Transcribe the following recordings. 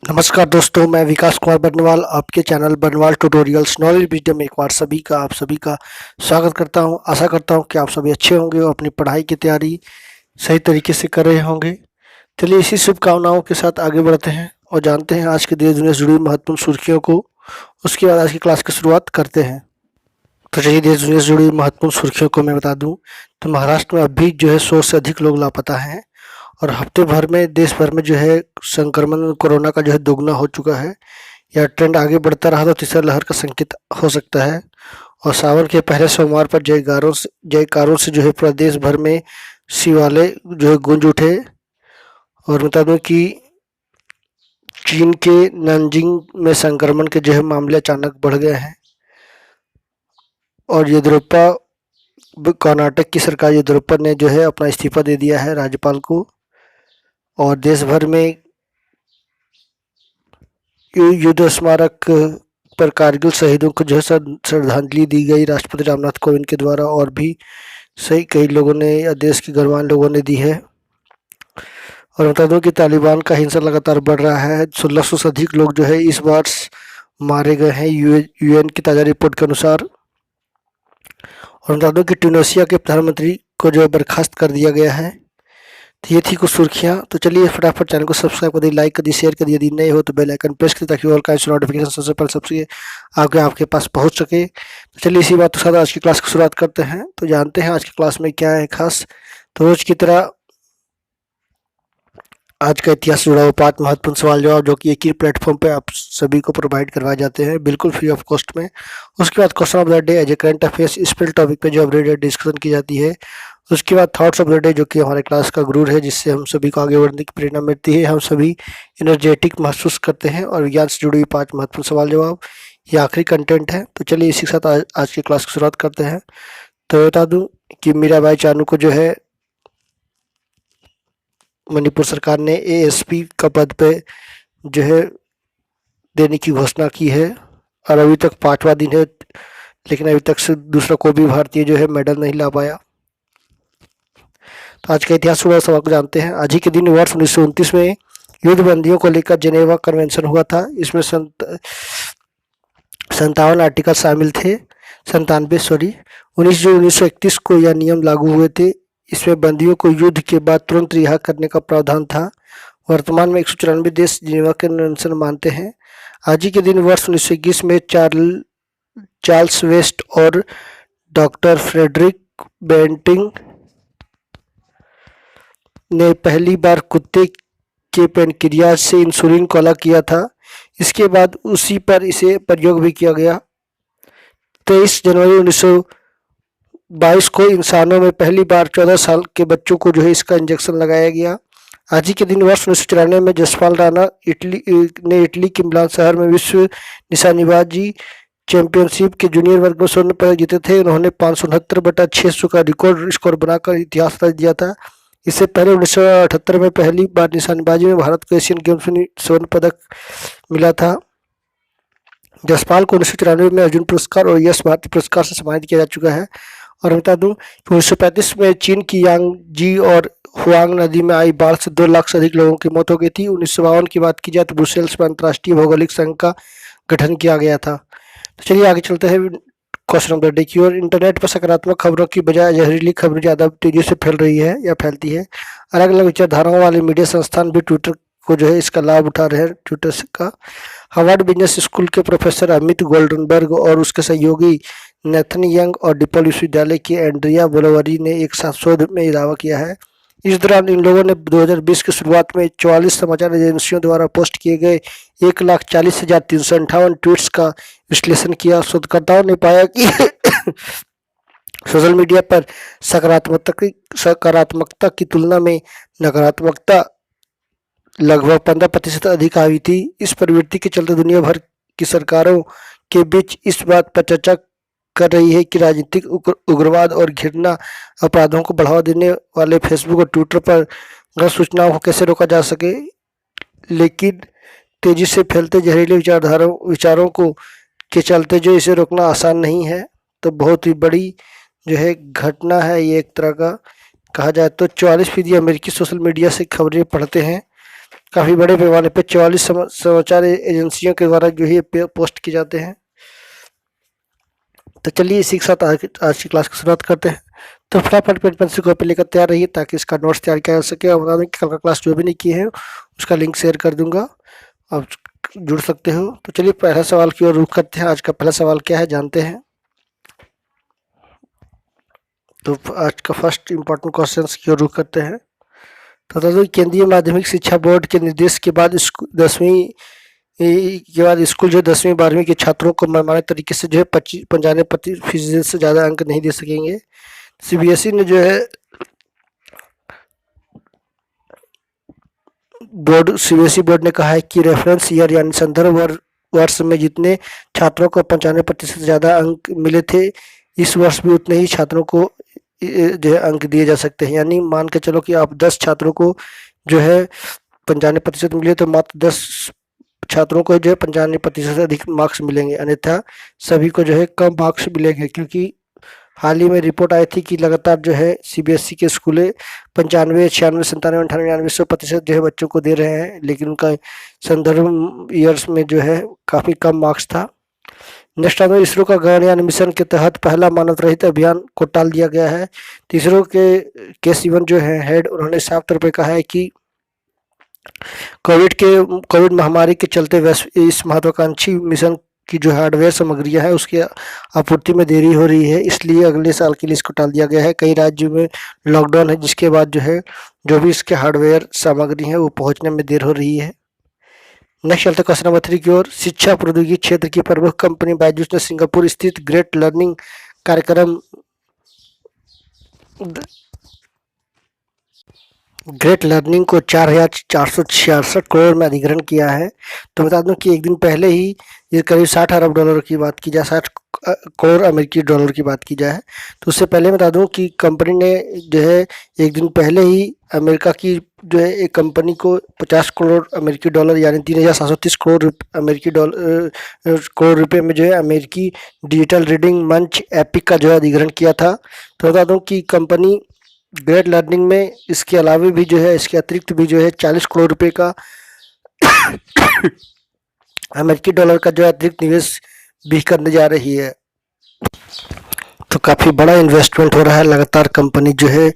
नमस्कार दोस्तों, मैं विकास कुमार बर्नवाल आपके channel Barnwal tutorials knowledge video में एक बार आप सभी का स्वागत करता हूं। आशा करता हूं कि आप सभी अच्छे होंगे और अपनी पढ़ाई की तैयारी सही तरीके से कर रहे होंगे। चलिए इसी शुभकामनाओं के साथ आगे बढ़ते हैं और जानते हैं आज के देश दुनिया से जुड़ी महत्वपूर्ण सुर्खियों को। उसके बाद आज की क्लास की शुरुआत करते हैं। तो चलिए देश दुनिया से जुड़ी महत्वपूर्ण सुर्खियों को मैं बता दूं तो महाराष्ट्र में अब भी जो है 100 से अधिक लोग लापता हैं और हफ्ते भर में देश भर में जो है संक्रमण कोरोना का जो है दोगुना हो चुका है। यह ट्रेंड आगे बढ़ता रहा तो तीसरा लहर का संकेत हो सकता है। और सावन के पहले सोमवार पर जयकारों से जो है पूरा देश भर में शिवालय जो है गूंज उठे। और बता दूं कि चीन के नानजिंग में संक्रमण के जो है मामले अचानक बढ़ गए हैं और येदियुरप्पा कर्नाटक की सरकार येदियुरप्पा ने जो है अपना इस्तीफा दे दिया है राज्यपाल को। और देश भर में युद्ध स्मारक पर कारगिल शहीदों को जो है श्रद्धांजलि दी गई राष्ट्रपति रामनाथ कोविंद के द्वारा और भी सही कई लोगों ने या देश के गणमान्य लोगों ने दी है। और बता दूं कि तालिबान का हिंसा लगातार बढ़ रहा है। 1600 से अधिक लोग जो है इस बार मारे गए हैं यूएन की ताज़ा रिपोर्ट के अनुसार। और बता दूं कि ट्यूनीशिया के प्रधानमंत्री को जो है बर्खास्त कर दिया गया है। तो ये थी कुछ सुर्खियाँ। तो चलिए फटाफट चैनल को सब्सक्राइब कर दी, लाइक कर दी, शेयर कर दी। यदि नए हो तो बेल आइकन प्रेस करिए ताकि ऑल काइंड नोटिफिकेशन सबसे पहले सबसे आपके पास पहुंच सके। तो चलिए इसी बात के साथ आज की क्लास की शुरुआत करते हैं। तो जानते हैं आज की क्लास में क्या है खास। तो रोज की तरह आज का इतिहास से जुड़ा हुआ 5 महत्वपूर्ण सवाल जवाब जो कि एक ही प्लेटफॉर्म पे आप सभी को प्रोवाइड करवाए जाते हैं बिल्कुल फ्री ऑफ कॉस्ट में। उसके बाद question of the day as a current affairs इस टॉपिक पे जो अपडेटेड डिस्कशन की जाती है। उसके बाद थॉट्स ऑफ द डे जो कि हमारे क्लास का गुरूर है जिससे हम सभी को आगे बढ़ने की प्रेरणा मिलती है, हम सभी एनर्जेटिक महसूस करते हैं। और विज्ञान से जुड़ी हुई 5 महत्वपूर्ण सवाल जवाब ये आखिरी कंटेंट है। तो चलिए इसी के साथ आज की क्लास की शुरुआत करते हैं। तो बता दूं कि मीराबाई चानू को जो है मणिपुर सरकार ने एएसपी का पद पे जो है देने की घोषणा की है और अभी तक 5वां दिन है लेकिन अभी तक से दूसरा कोई भी भारतीय जो है मेडल नहीं ला पाया। तो आज का इतिहास हुआ सवाल को जानते हैं। आज ही के दिन वर्ष 1929 में युद्ध बंदियों को लेकर जेनेवा कन्वेंशन हुआ था। इसमें 57 आर्टिकल शामिल थे। 19 जून 1931 को यह नियम लागू हुए थे। इसमें बंदियों को युद्ध के बाद तुरंत रिहा करने का प्रावधान था। वर्तमान में 194 देश जेनेवा कन्वेंशन मानते हैं। आज ही के दिन वर्ष 1921 में चार्ल्स वेस्ट और डॉक्टर फ्रेडरिक बेंटिंग ने पहली बार कुत्ते के पेनक्रियाज से इंसुलिन को अलग किया था। इसके बाद उसी पर इसे प्रयोग भी किया गया। 23 जनवरी 1922 को इंसानों में पहली बार 14 साल के बच्चों को जो है इसका इंजेक्शन लगाया गया। आज ही के दिन वर्ष 1994 में जसपाल राणा ने इटली के मिलान शहर में विश्व निशानेबाजी चैंपियनशिप के जूनियर वर्ग में स्वर्ण पदक जीते थे। उन्होंने 569/600 का रिकॉर्ड स्कोर बनाकर इतिहास रच दिया था। इससे पहले 1978 में पहली बार निशानेबाजी में भारत को एशियन गेम्स में स्वर्ण पदक मिला था। जसपाल को 1994 में अर्जुन पुरस्कार और यश भारती पुरस्कार से सम्मानित किया जा चुका है। और बता दूं कि 1935 में चीन की यांगजी और हुआंग नदी में आई बाढ़ से 2 लाख से अधिक लोगों की मौत हो गई थी। 1952 की बात की जाए तो ब्रुसेल्स में अंतर्राष्ट्रीय भौगोलिक संघ का गठन किया गया था। तो चलिए आगे चलते हैं क्वेश्चन ऑफ द डे की ओर। इंटरनेट पर सकारात्मक खबरों की बजाय जहरीली खबरें ज़्यादा तेजी से फैल रही है या फैलती है। अलग अलग विचारधाराओं वाले मीडिया संस्थान भी ट्विटर को जो है इसका लाभ उठा रहे हैं। ट्विटर का हार्वर्ड बिजनेस स्कूल के प्रोफेसर अमित गोल्डनबर्ग और उसके सहयोगी नेथन यंग और डिपल विश्वविद्यालय की एंड्रिया बोलोवरी ने एक साथ शोध में ये दावा किया है। इस दौरान इन लोगों ने 2020 की शुरुआत में 44 समाचार एजेंसियों द्वारा पोस्ट किए गए 1,40,358 ट्वीट्स का विश्लेषण किया। शोधकर्ताओं ने पाया कि सोशल मीडिया पर सकारात्मकता की तुलना में नकारात्मकता लगभग 15% अधिक आई थी। इस प्रवृत्ति के चलते दुनिया भर की सरकारों के बीच इस बात पर चर्चा कर रही है कि राजनीतिक उग्रवाद और घृणा अपराधों को बढ़ावा देने वाले फेसबुक और ट्विटर पर गलत सूचनाओं को कैसे रोका जा सके। लेकिन तेजी से फैलते जहरीले विचारों को के चलते जो इसे रोकना आसान नहीं है। तो बहुत ही बड़ी जो है घटना है ये एक तरह का कहा जाए तो। 44% अमेरिकी सोशल मीडिया से खबरें पढ़ते हैं काफ़ी बड़े पैमाने पे 44 समाचार एजेंसियों के द्वारा जो है पोस्ट किए जाते हैं। तो चलिए इसी के साथ आज की क्लास की शुरुआत करते हैं। तो फटाफट पेन पेंसिल कॉपी लेकर तैयार रहिए ताकि इसका नोट्स तैयार किया जा सके। और बता दें कि कल का क्लास जो भी नहीं किए हैं उसका लिंक शेयर कर दूंगा, आप जुड़ सकते हो। तो चलिए पहला सवाल की ओर रुख करते हैं। आज का पहला सवाल क्या है जानते हैं। तो आज का फर्स्ट इम्पोर्टेंट क्वेश्चन की ओर रुख करते हैं। तो बता दो केंद्रीय माध्यमिक शिक्षा बोर्ड के निर्देश के बाद 10वीं के बाद स्कूल जो 10वीं 12वीं के छात्रों को मनमाने तरीके से जो है 95% से ज़्यादा अंक नहीं दे सकेंगे। सीबीएसई ने जो है सीबीएसई बोर्ड ने कहा है कि रेफरेंस ईयर यानी संदर्भ वर्ष में जितने छात्रों को 95% से ज़्यादा अंक मिले थे, इस वर्ष भी उतने ही छात्रों को जो है अंक दिए जा सकते हैं। यानी मान के चलो कि आप 10 छात्रों को जो है 95% मिले तो मात्र 10 छात्रों को जो है 95% से अधिक मार्क्स मिलेंगे, अन्यथा सभी को जो है कम मार्क्स मिलेंगे। क्योंकि हाल ही में रिपोर्ट आई थी कि लगातार जो है सीबीएसई के स्कूलें 95, 96, 97, 98, 99, 100% जो है बच्चों को दे रहे हैं, लेकिन उनका संदर्भ ईयर्स में जो है काफ़ी कम मार्क्स था। नेक्स्ट टाइम इसरो का गगनयान मिशन के तहत पहला मानव रहित अभियान को टाल दिया गया है। तो इसरो के शिवन जो है हेड, उन्होंने साफ तौर पर कहा है कि कोविड महामारी के चलते इस महत्वाकांक्षी मिशन की जो हार्डवेयर सामग्रियां है उसकी आपूर्ति में देरी हो रही है, इसलिए अगले साल के लिए इसको टाल दिया गया है। कई राज्यों में लॉकडाउन है, जिसके बाद जो है जो भी इसके हार्डवेयर सामग्री है वो पहुंचने में देर हो रही है। नेक्स्ट चलते क्वेश्चन नंबर 3 की ओर। शिक्षा प्रौद्योगिकी क्षेत्र की प्रमुख कंपनी बायजूस ने सिंगापुर स्थित ग्रेट लर्निंग कार्यक्रम ग्रेट लर्निंग को 4,466 करोड़ में अधिग्रहण किया है। तो बता दूं कि एक दिन पहले ही ये करीब 60 अरब डॉलर की बात की जाए, 60 करोड़ अमेरिकी डॉलर की बात की जाए, तो उससे पहले बता दूं कि कंपनी ने जो है एक दिन पहले ही अमेरिका की जो है एक कंपनी को 50 करोड़ अमेरिकी डॉलर यानी 3,730 करोड़ रुपए में जो है अमेरिकी डिजिटल रीडिंग मंच एपिक का जो है अधिग्रहण किया था। तो बता दूं कि कंपनी ग्रेट लर्निंग में इसके अलावा भी जो है इसके अतिरिक्त भी जो है 40 करोड़ रुपए का अमेरिकी डॉलर का जो है अतिरिक्त निवेश भी करने जा रही है। तो काफ़ी बड़ा इन्वेस्टमेंट हो रहा है। लगातार कंपनी जो है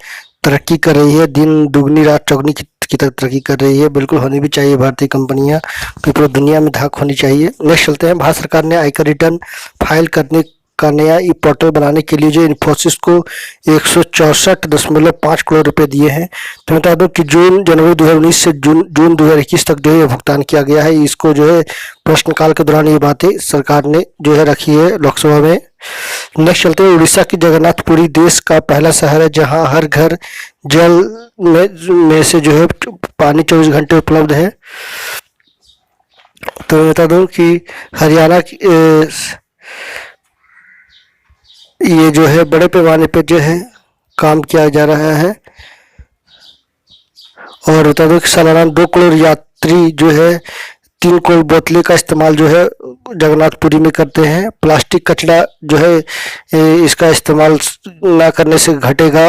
तरक्की कर रही है, दिन दुगनी रात चौगनी की तरह तरक्की कर रही है। बिल्कुल होनी भी चाहिए भारतीय कंपनियां, तो पूरी दुनिया में धाक होनी चाहिए। नेक्स्ट चलते हैं। भारत सरकार ने आयकर रिटर्न फाइल करने का नया ई पोर्टल बनाने के लिए जो इन्फोसिस को 164.5 करोड़ रुपए दिए हैं। तो बता दो कि जनवरी 2019 से जून 2021 तक जो है भुगतान किया गया है। इसको जो है प्रश्नकाल के दौरान ये बातें सरकार ने जो है रखी है लोकसभा में। नेक्स्ट चलते हैं। उड़ीसा की जगन्नाथपुरी देश का पहला शहर है जहां हर घर जल में से जो है पानी 24 घंटे उपलब्ध है। तो बता दूं कि हरियाणा की ये जो है बड़े पैमाने पे जो है काम किया जा रहा है। और बता दो कि सालाना 2 करोड़ यात्री जो है 3 करोड़ बोतलें का इस्तेमाल जो है जगन्नाथपुरी में करते हैं। प्लास्टिक कचरा जो है इसका इस्तेमाल ना करने से घटेगा।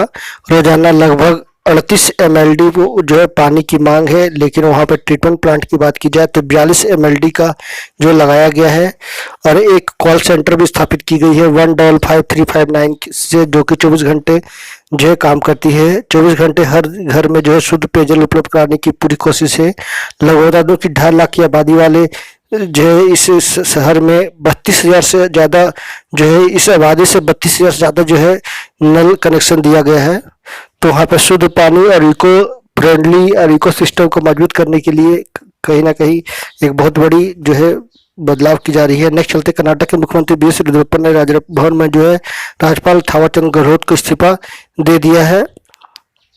रोजाना लगभग 38 MLD जो है पानी की मांग है, लेकिन वहाँ पे ट्रीटमेंट प्लांट की बात की जाए तो 42 MLD का जो लगाया गया है। और एक कॉल सेंटर भी स्थापित की गई है 155 से, जो कि 24 घंटे जो है काम करती है। 24 घंटे हर घर में जो है शुद्ध पेयजल उपलब्ध कराने की पूरी कोशिश है। लगभग बता दो कि 2.5 लाख की आबादी वाले जो है इस शहर में 32,000 से ज़्यादा जो है इस आबादी से 32,000 से ज़्यादा जो है नल कनेक्शन दिया गया है। तो वहाँ पर शुद्ध पानी और इको फ्रेंडली और इको सिस्टम को मजबूत करने के लिए कहीं ना कहीं एक बहुत बड़ी जो है बदलाव की जा रही है। नेक्स्ट चलते। कर्नाटक के मुख्यमंत्री बी एस येदियुरप्पा ने राजभवन में जो है राज्यपाल थावरचंद गहलोत को इस्तीफा दे दिया है।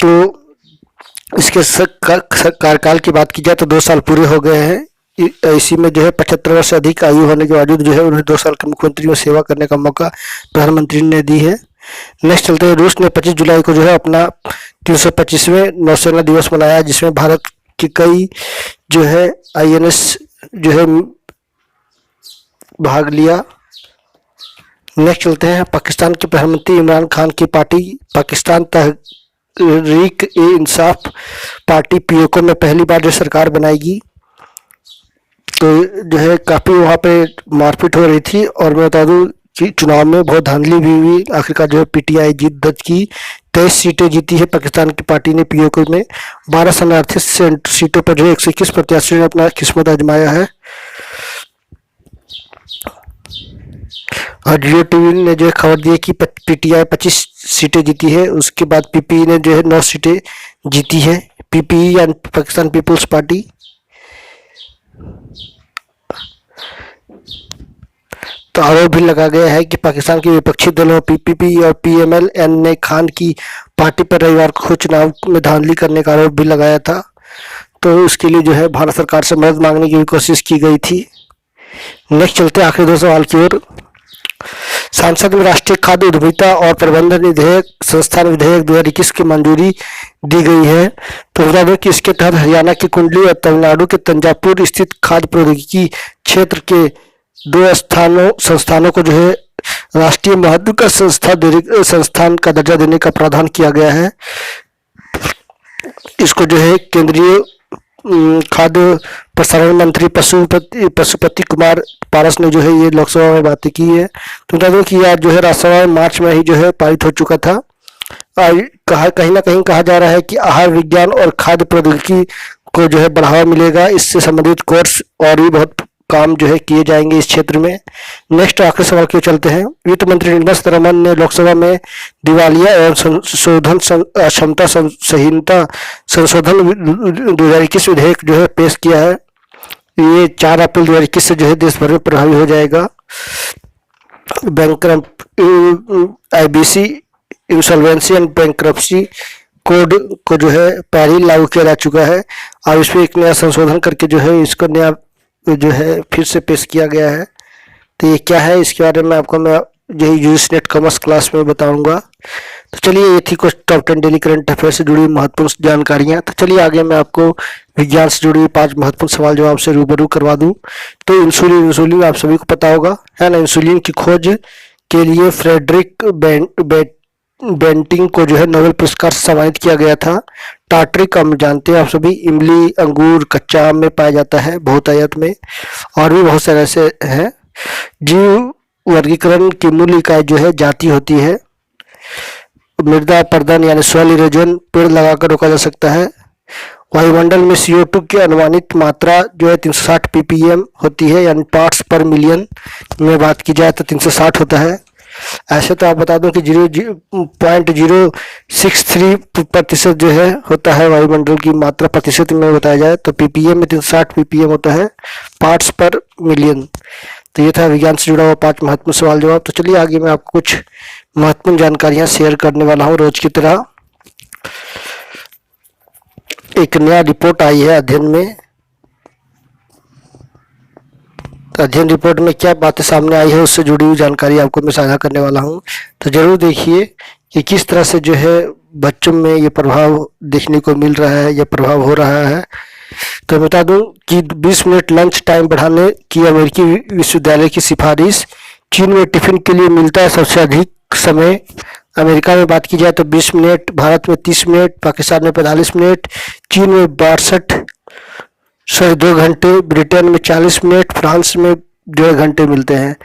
तो इसके कार्यकाल की बात की जाए तो 2 साल पूरे हो गए हैं। इसी में जो है 75 वर्ष से अधिक आयु होने के बावजूद जो है उन्हें 2 साल के मुख्यमंत्री में सेवा करने का मौका प्रधानमंत्री ने दी है। नेक्स्ट चलते हैं। रूस ने 25 जुलाई को जो है अपना 325वें नौसेना दिवस मनाया, जिसमें भारत के कई जो है INS जो है भाग लिया। नेक्स्ट चलते हैं। पाकिस्तान के प्रधानमंत्री इमरान खान की पार्टी पाकिस्तान तहरीक ए इंसाफ पार्टी पीओके में पहली बार जो सरकार बनाएगी, तो जो है काफ़ी वहाँ पे मारपीट हो रही थी। और मैं बता दूं कि चुनाव में बहुत धांधली भी हुई। आखिरकार जो है पीटीआई जीत दर्ज की, 23 सीटें जीती है पाकिस्तान की पार्टी ने पीओके में। 12 शरणार्थी सीटों पर जो है 121 प्रत्याशियों ने अपना किस्मत आजमाया है। और जियो टीवी ने जो है खबर दी है कि पीटीआई 25 सीटें जीती है, उसके बाद पीपीई ने जो है 9 सीटें जीती है। पीपीई यानी पाकिस्तान पीपल्स पार्टी। तो आरोप भी लगा गया है कि पाकिस्तान के विपक्षी दलों पीपीपी और पीएमएल-एन ने खान की पार्टी पर रविवार को चुनाव में धांधली करने का आरोप भी लगाया था। तो उसके लिए जो है भारत सरकार से मदद मांगने की भी कोशिश की गई थी। नेक्स्ट चलते हैं आखिरी 2 सवाल की ओर। संसद में राष्ट्रीय खाद्य उद्यमिता और प्रबंधन विधेयक संस्थान विधेयक 2021 की मंजूरी दी गई है। तो बता दें कि इसके तहत हरियाणा की कुंडली और तमिलनाडु के तंजावुर स्थित खाद्य प्रौद्योगिकी क्षेत्र के 2 संस्थानों को जो है राष्ट्रीय महत्व का संस्थान का दर्जा देने का प्रावधान किया गया है। इसको जो है केंद्रीय खाद्य प्रसारण मंत्री पशुपति कुमार पारस ने जो है ये लोकसभा में बातें की है। तो बता दूं कि आज जो है राज्यसभा में मार्च में ही जो है पारित हो चुका था। कहीं ना कहीं कहा जा रहा है कि आहार विज्ञान और खाद्य प्रौद्योगिकी को जो है बढ़ावा मिलेगा। इससे संबंधित कोर्स और भी बहुत काम जो है किए जाएंगे इस क्षेत्र में। नेक्स्ट आखिरी सवाल की ओर चलते हैं। वित्त मंत्री निर्मला सीतारमण ने लोकसभा में दिवालिया एवं संशोधन क्षमता संहीनता संशोधन 2021 विधेयक जो है पेश किया है। ये 4 अप्रैल 2021 से जो है देश भर में प्रभावी हो जाएगा। IBC insolvency and bankruptcy code को जो है पहले ही लागू किया जा चुका है। अब इसमें एक नया संशोधन करके जो है इसको नया जो है फिर से पेश किया गया है। तो ये क्या है, इसके बारे में आपको मैं यही यूजीसी कॉमर्स क्लास में बताऊंगा। तो चलिए, ये थी कुछ टॉप 10 डेली करंट अफेयर से जुड़ी महत्वपूर्ण जानकारियां। तो चलिए आगे मैं आपको विज्ञान से जुड़ी 5 महत्वपूर्ण सवाल जवाब से रूबरू करवा दूं। तो इंसुलिन आप सभी को पता होगा, है ना। इंसुलिन की खोज के लिए फ्रेडरिक बेंटिंग को जो है नोबेल पुरस्कार से सम्मानित किया गया था। टार्टरिक हम जानते हैं आप सभी, इमली अंगूर कच्चा आम में पाया जाता है बहुतायत में, और भी बहुत सारे ऐसे हैं। जीव वर्गीकरण की मूल इकाई जो है जाति होती है। मृदा पर्दन यानी सॉइल इरोजन पेड़ लगाकर रोका जा सकता है। वायुमंडल में CO2 की अनुमानित मात्रा जो है 360 ppm होती है, यानी पार्ट्स पर मिलियन में बात की जाए तो 360 होता है। ऐसे तो आप बता दो कि 0.063% जो है होता है वायुमंडल की मात्रा प्रतिशत में बताया जाए तो ppm में 360 ppm होता है पार्ट्स पर मिलियन। तो ये था विज्ञान से जुड़ा हुआ 5 महत्वपूर्ण सवाल जवाब। तो चलिए आगे मैं आपको कुछ महत्वपूर्ण जानकारियां शेयर करने वाला हूं। रोज की तरह एक नया रिपोर्ट आई है अध्ययन में। तो अध्ययन रिपोर्ट में क्या बातें सामने आई है उससे जुड़ी हुई जानकारी आपको मैं साझा करने वाला हूं। तो जरूर देखिए कि किस तरह से जो है बच्चों में ये प्रभाव देखने को मिल रहा है या प्रभाव हो रहा है। तो बता दूं कि 20 मिनट लंच टाइम बढ़ाने की अमेरिकी विश्वविद्यालय की सिफारिश। चीन में टिफिन के लिए मिलता है सबसे अधिक समय। अमेरिका में बात की जाए तो 20 मिनट, भारत में 30 मिनट, पाकिस्तान में 45 मिनट, चीन में 2 घंटे, ब्रिटेन में 40 मिनट, फ्रांस में 1.5 घंटे मिलते हैं।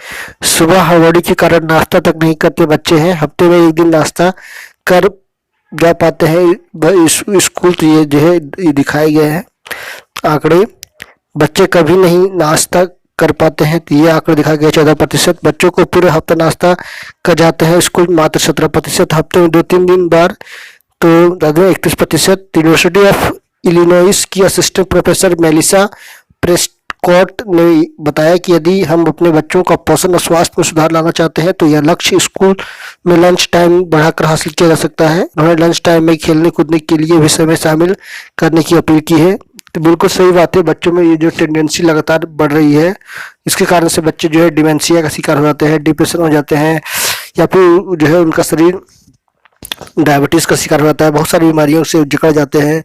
सुबह हड़बड़ी के कारण नाश्ता तक नहीं करते बच्चे हैं। हफ्ते में 1 दिन नाश्ता कर जा पाते हैं स्कूल। तो ये जो है ये दिखाए गए हैं आंकड़े। बच्चे कभी नहीं नाश्ता कर पाते हैं, तो ये आंकड़े दिखा गया 14%। बच्चों को पूरे हफ्ते नाश्ता कर जाते हैं स्कूल मात्र 17%। हफ्ते में 2-3 दिन बार तो 31%। यूनिवर्सिटी ऑफ इलिनॉइस की असिस्टेंट प्रोफेसर मेलिसा प्रेस्कॉट ने बताया कि यदि हम अपने बच्चों का पोषण और स्वास्थ्य में सुधार लाना चाहते हैं तो यह लक्ष्य स्कूल में लंच टाइम बढ़ाकर हासिल किया जा सकता है। उन्होंने लंच टाइम में खेलने कूदने के लिए भी समय शामिल करने की अपील की है। तो बिल्कुल सही बात है, बच्चों में ये जो टेंडेंसी लगातार बढ़ रही है, इसके कारण से बच्चे जो है डिमेंशिया का शिकार हो जाते हैं, डिप्रेशन हो जाते हैं, या फिर जो है उनका शरीर डायबिटीज़ का शिकार हो जाता है, बहुत सारी बीमारियों से जकड़ जाते हैं,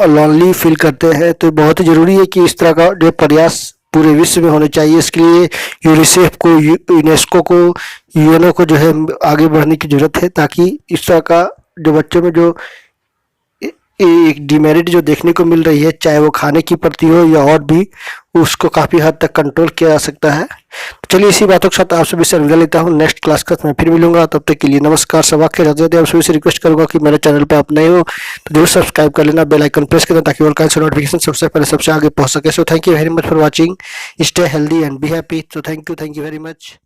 लॉनली फील करते हैं। तो बहुत ही ज़रूरी है कि इस तरह का जो प्रयास पूरे विश्व में होने चाहिए। इसके लिए यूनिसेफ को, यूनेस्को को, यूएनओ को जो है आगे बढ़ने की ज़रूरत है, ताकि इस तरह का जो बच्चों में जो एक डिमेरिट जो देखने को मिल रही है, चाहे वो खाने की प्रति हो या और भी, उसको काफ़ी हद तक कंट्रोल किया जा सकता है। तो चलिए इसी बातों के साथ आप सभी से अलविदा लेता हूँ। नेक्स्ट क्लास का मैं फिर मिलूंगा, तब तक के लिए नमस्कार। सब आके जाते जाते आप सभी से रिक्वेस्ट करूंगा कि मेरे चैनल पे आप नए हो तो जरूर सब्सक्राइब कर लेना, बेल आइकन प्रेस कर देना ताकि ऑल काइंड्स ऑफ नोटिफिकेशन सबसे पहले सबसे आगे पहुंच सके। So thank you very much for watching, stay healthy and be happy. So thank you very much.